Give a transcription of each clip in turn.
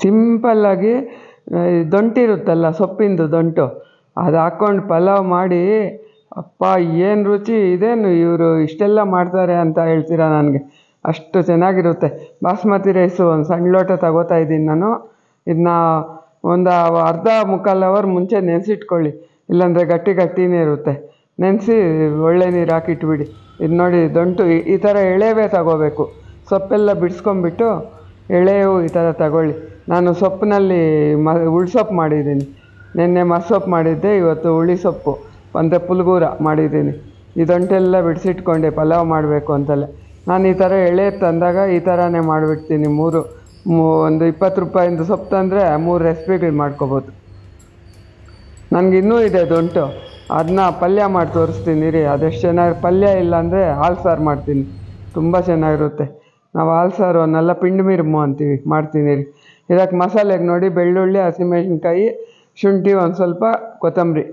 ಸಿಂಪಲ್ಲಾಗಿ ದಂಟಿರುತ್ತಲ್ಲ ಸೊಪ್ಪಿಂದು ದಂಟು, ಅದು ಹಾಕ್ಕೊಂಡು ಪಲಾವ್ ಮಾಡಿ ಅಪ್ಪ ಏನು ರುಚಿ. ಇದೇನು ಇವರು ಇಷ್ಟೆಲ್ಲ ಮಾಡ್ತಾರೆ ಅಂತ ಹೇಳ್ತೀರಾ ನನಗೆ, ಅಷ್ಟು ಚೆನ್ನಾಗಿರುತ್ತೆ. ಬಾಸ್ಮತಿ ರೈಸು ಒಂದು ಸಣ್ಣ ಲೋಟ ತಗೋತಾ ಇದ್ದೀನಿ ನಾನು. ಇದನ್ನ ಒಂದು ಅರ್ಧ ಮುಕ್ಕಾಲು ಅವರ್ ಮುಂಚೆ ನೆನೆಸಿಟ್ಕೊಳ್ಳಿ, ಇಲ್ಲಾಂದರೆ ಗಟ್ಟಿ ಗಟ್ಟಿನೇ ಇರುತ್ತೆ. ನೆನೆಸಿ ಒಳ್ಳೆ ನೀರು ಹಾಕಿಟ್ಬಿಡಿ. ಇದು ನೋಡಿ ದಂಟು ಈ ಥರ ಎಳೆವೇ ತಗೋಬೇಕು. ಸೊಪ್ಪೆಲ್ಲ ಬಿಡಿಸ್ಕೊಂಬಿಟ್ಟು ಎಳೆವು ಈ ಥರ ತಗೊಳ್ಳಿ. ನಾನು ಸೊಪ್ಪಿನಲ್ಲಿ ಉಳ್ಸೊಪ್ಪು ಮಾಡಿದ್ದೀನಿ. ನಿನ್ನೆ ಮಸ್ಸೊಪ್ಪು ಮಾಡಿದ್ದೆ, ಇವತ್ತು ಹುಳಿ ಸೊಪ್ಪು ಮತ್ತು ಪುಲ್ಗೂರ ಮಾಡಿದ್ದೀನಿ. ಈ ದಂಟೆಲ್ಲ ಬಿಡಿಸಿಟ್ಕೊಂಡೆ ಪಲಾವ್ ಮಾಡಬೇಕು ಅಂತಲೇ. ನಾನು ಈ ಥರ ಎಳೆ ತಂದಾಗ ಈ ಥರನೇ ಮಾಡಿಬಿಡ್ತೀನಿ. ಒಂದು 20 ರೂಪಾಯಿಂದು ಸೊಪ್ಪು ತಂದರೆ 3 ರೆಸಿಪಿಗಳು ಮಾಡ್ಕೋಬೋದು. ನನಗಿನ್ನೂ ಇದೆ ದಂಟು, ಅದನ್ನ ಪಲ್ಯ ಮಾಡಿ ತೋರಿಸ್ತೀನಿ ರೀ. ಅದೆಷ್ಟು ಚೆನ್ನಾಗಿ ಪಲ್ಯ ಇಲ್ಲಾಂದರೆ ಹಾಲು ಸಾರು ಮಾಡ್ತೀನಿ, ತುಂಬ ಚೆನ್ನಾಗಿರುತ್ತೆ. ನಾವು ಹಾಲು ಸಾರು ಅವನ್ನೆಲ್ಲ ಪಿಂಡ್ ಮಿರ್ಮು ಅಂತೀವಿ, ಮಾಡ್ತೀನಿ ರೀ. ಇದಕ್ಕೆ ಮಸಾಲೆಗೆ ನೋಡಿ ಬೆಳ್ಳುಳ್ಳಿ, ಹಸಿಮೆಣ್ಸಿನ್ಕಾಯಿ, ಶುಂಠಿ, ಒಂದು ಸ್ವಲ್ಪ ಕೊತ್ತಂಬರಿ.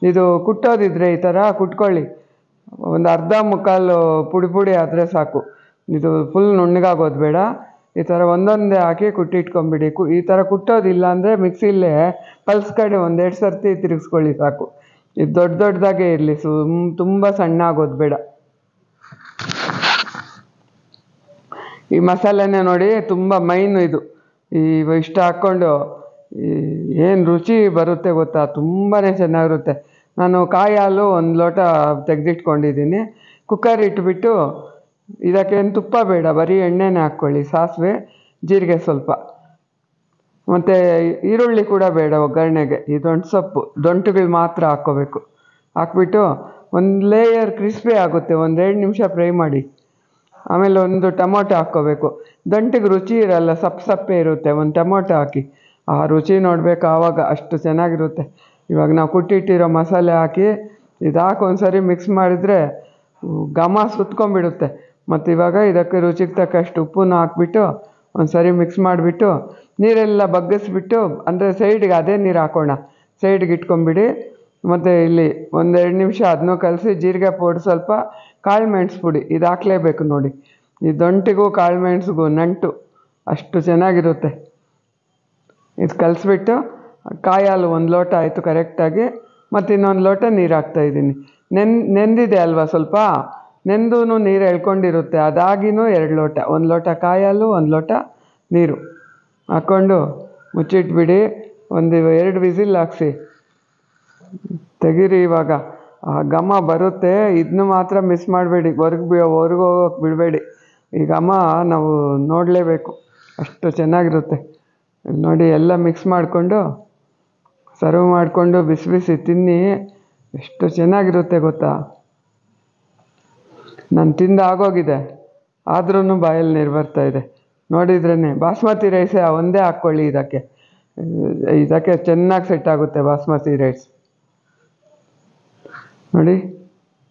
ಇದು ಕುಟ್ಟೋದಿದ್ರೆ ಈ ಥರ ಕುಟ್ಕೊಳ್ಳಿ. ಒಂದು ಅರ್ಧ ಮುಕ್ಕಾಲು ಪುಡಿ ಆದರೆ ಸಾಕು. ಇದು ಫುಲ್ ನುಣ್ಣಗಾಗೋದು ಬೇಡ. ಈ ಥರ ಒಂದೊಂದೇ ಹಾಕಿ ಕುಟ್ಟಿಟ್ಕೊಂಬಿಡಿ. ಈ ಥರ ಕುಟ್ಟೋದಿಲ್ಲ ಅಂದರೆ ಮಿಕ್ಸಿಲೇ ಪಲ್ಸ್ ಕಡೆ 1-2 ಸರ್ತಿ ತಿರುಗಿಸ್ಕೊಳ್ಳಿ ಸಾಕು. ಇದು ದೊಡ್ಡದಾಗೇ ಇರಲಿ, ತುಂಬ ಸಣ್ಣ ಆಗೋದು ಬೇಡ. ಈ ಮಸಾಲೆನೇ ನೋಡಿ ತುಂಬ ಮೈನು ಇದು. ಇಷ್ಟು ಹಾಕ್ಕೊಂಡು ಏನು ರುಚಿ ಬರುತ್ತೆ ಗೊತ್ತಾ, ತುಂಬಾ ಚೆನ್ನಾಗಿರುತ್ತೆ. ನಾನು ಕಾಯಿ ಹಾಲು 1 ಲೋಟ ತೆಗೆದಿಟ್ಕೊಂಡಿದ್ದೀನಿ. ಕುಕ್ಕರ್ ಇಟ್ಬಿಟ್ಟು ಇದಕ್ಕೇನು ತುಪ್ಪ ಬೇಡ, ಬರೀ ಎಣ್ಣೆನೇ ಹಾಕ್ಕೊಳ್ಳಿ. ಸಾಸಿವೆ, ಜೀರಿಗೆ ಸ್ವಲ್ಪ, ಮತ್ತು ಈರುಳ್ಳಿ ಕೂಡ ಬೇಡ ಒಗ್ಗರಣೆಗೆ. ಈ ದಂಟುಗಳು ಮಾತ್ರ ಹಾಕ್ಕೋಬೇಕು. ಹಾಕ್ಬಿಟ್ಟು ಒಂದು ಲೇಯರ್ ಕ್ರಿಸ್ಪಿ ಆಗುತ್ತೆ, 1-2 ನಿಮಿಷ ಫ್ರೈ ಮಾಡಿ. ಆಮೇಲೆ ಒಂದು ಟೊಮೊಟೊ ಹಾಕ್ಕೋಬೇಕು. ದಂಟಿಗೆ ರುಚಿ ಇರಲ್ಲ, ಸಪ್ಪೆ ಇರುತ್ತೆ. ಒಂದು ಟೊಮೊಟೊ ಹಾಕಿ, ಆ ರುಚಿ ನೋಡಬೇಕು ಆವಾಗ, ಅಷ್ಟು ಚೆನ್ನಾಗಿರುತ್ತೆ. ಇವಾಗ ನಾವು ಕುಟ್ಟಿಟ್ಟಿರೋ ಮಸಾಲೆ ಹಾಕಿ ಇದು ಹಾಕಿ ಒಂದು ಸರಿ ಮಿಕ್ಸ್ ಮಾಡಿದರೆ ಘಮ ಸುತ್ಕೊಂಡ್ಬಿಡುತ್ತೆ. ಮತ್ತು ಇವಾಗ ಇದಕ್ಕೆ ರುಚಿಗೆ ತಕ್ಕಷ್ಟು ಉಪ್ಪನ್ನು ಹಾಕ್ಬಿಟ್ಟು ಒಂದು ಸರಿ ಮಿಕ್ಸ್ ಮಾಡಿಬಿಟ್ಟು ನೀರೆಲ್ಲ ಬಗ್ಗಿಸ್ಬಿಟ್ಟು, ಅಂದರೆ ಸೈಡ್ಗೆ ಅದೇ ನೀರು ಹಾಕೋಣ, ಸೈಡ್ಗೆ ಇಟ್ಕೊಂಬಿಡಿ. ಮತ್ತು ಇಲ್ಲಿ 1-2 ನಿಮಿಷ ಅದನ್ನೂ ಕಲಸಿ ಜೀರಿಗೆ ಪೌಡ್ರ್ ಸ್ವಲ್ಪ, ಕಾಳು ಮೆಣಸು ಪುಡಿ ಇದು ಹಾಕಲೇಬೇಕು ನೋಡಿ. ಈ ದಂಟಿಗೂ ಕಾಳು ಮೆಣಸಿಗೂ ನಂಟು ಅಷ್ಟು ಚೆನ್ನಾಗಿರುತ್ತೆ. ಇದು ಕಲಿಸ್ಬಿಟ್ಟು ಕಾಯಿ ಹಾಲು 1 ಲೋಟ ಆಯಿತು ಕರೆಕ್ಟಾಗಿ. ಮತ್ತು ಇನ್ನೊಂದು ಲೋಟ ನೀರು ಹಾಕ್ತಾಯಿದ್ದೀನಿ. ನೆಂದಿದೆ ಅಲ್ವಾ, ಸ್ವಲ್ಪ ನೆಂದೂ ನೀರು ಎಳ್ಕೊಂಡಿರುತ್ತೆ. ಅದಾಗಿನೂ 2 ಲೋಟ, 1 ಲೋಟ ಕಾಯಿ ಹಾಲು, 1 ಲೋಟ ನೀರು ಹಾಕ್ಕೊಂಡು ಮುಚ್ಚಿಟ್ಬಿಡಿ. 1-2 ವಿಸಿಲ್ ಹಾಕ್ಸಿ ತೆಗೀರಿ. ಇವಾಗ ಆ ಘಮ ಬರುತ್ತೆ. ಇದನ್ನು ಮಾತ್ರ ಮಿಸ್ ಮಾಡಬೇಡಿ, ಹೊರಗೋಗೋಕೆ ಬಿಡಬೇಡಿ. ಈ ಘಮ ನಾವು ನೋಡಲೇಬೇಕು, ಅಷ್ಟು ಚೆನ್ನಾಗಿರುತ್ತೆ. ನೋಡಿ ಎಲ್ಲ ಮಿಕ್ಸ್ ಮಾಡಿಕೊಂಡು ಸರ್ವ್ ಮಾಡಿಕೊಂಡು ಬಿಸಿ ಬಿಸಿ ತಿನ್ನಿ, ಎಷ್ಟು ಚೆನ್ನಾಗಿರುತ್ತೆ ಗೊತ್ತಾ. ನಾನು ತಿಂದು ಆಗೋಗಿದೆ, ಆದ್ರೂ ಬಾಯಲ್ಲಿ ನೀರು ಬರ್ತಾಯಿದೆ ನೋಡಿದ್ರೇ. ಬಾಸ್ಮತಿ ರೈಸೇ ಒಂದೇ ಹಾಕ್ಕೊಳ್ಳಿ, ಇದಕ್ಕೆ ಚೆನ್ನಾಗಿ ಸೆಟ್ ಆಗುತ್ತೆ ಬಾಸ್ಮತಿ ರೈಸ್. ನೋಡಿ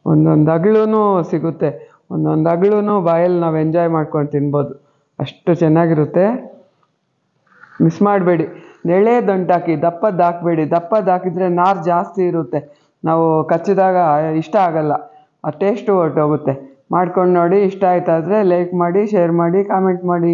ಒಂದೊಂದು ಅಗಳೂ ಸಿಗುತ್ತೆ, ಒಂದೊಂದು ಅಗಳೂ ಬಾಯಲ್ಲಿ ನಾವು ಎಂಜಾಯ್ ಮಾಡ್ಕೊಂಡು ತಿನ್ಬೋದು, ಅಷ್ಟು ಚೆನ್ನಾಗಿರುತ್ತೆ. ಮಿಸ್ ಮಾಡಬೇಡಿ. ಎಳೆ ದಂಟು ಹಾಕಿ, ದಪ್ಪದ್ದು ಹಾಕಬೇಡಿ. ದಪ್ಪದ್ದು ಹಾಕಿದರೆ ನಾರು ಜಾಸ್ತಿ ಇರುತ್ತೆ, ನಾವು ಕಚ್ಚಿದಾಗ ಇಷ್ಟ ಆಗಲ್ಲ, ಆ ಟೇಸ್ಟು ಹೊರಟೋಗುತ್ತೆ. ಮಾಡ್ಕೊಂಡು ನೋಡಿ. ಇಷ್ಟ ಆಯ್ತಾದರೆ ಲೈಕ್ ಮಾಡಿ, ಶೇರ್ ಮಾಡಿ, ಕಾಮೆಂಟ್ ಮಾಡಿ.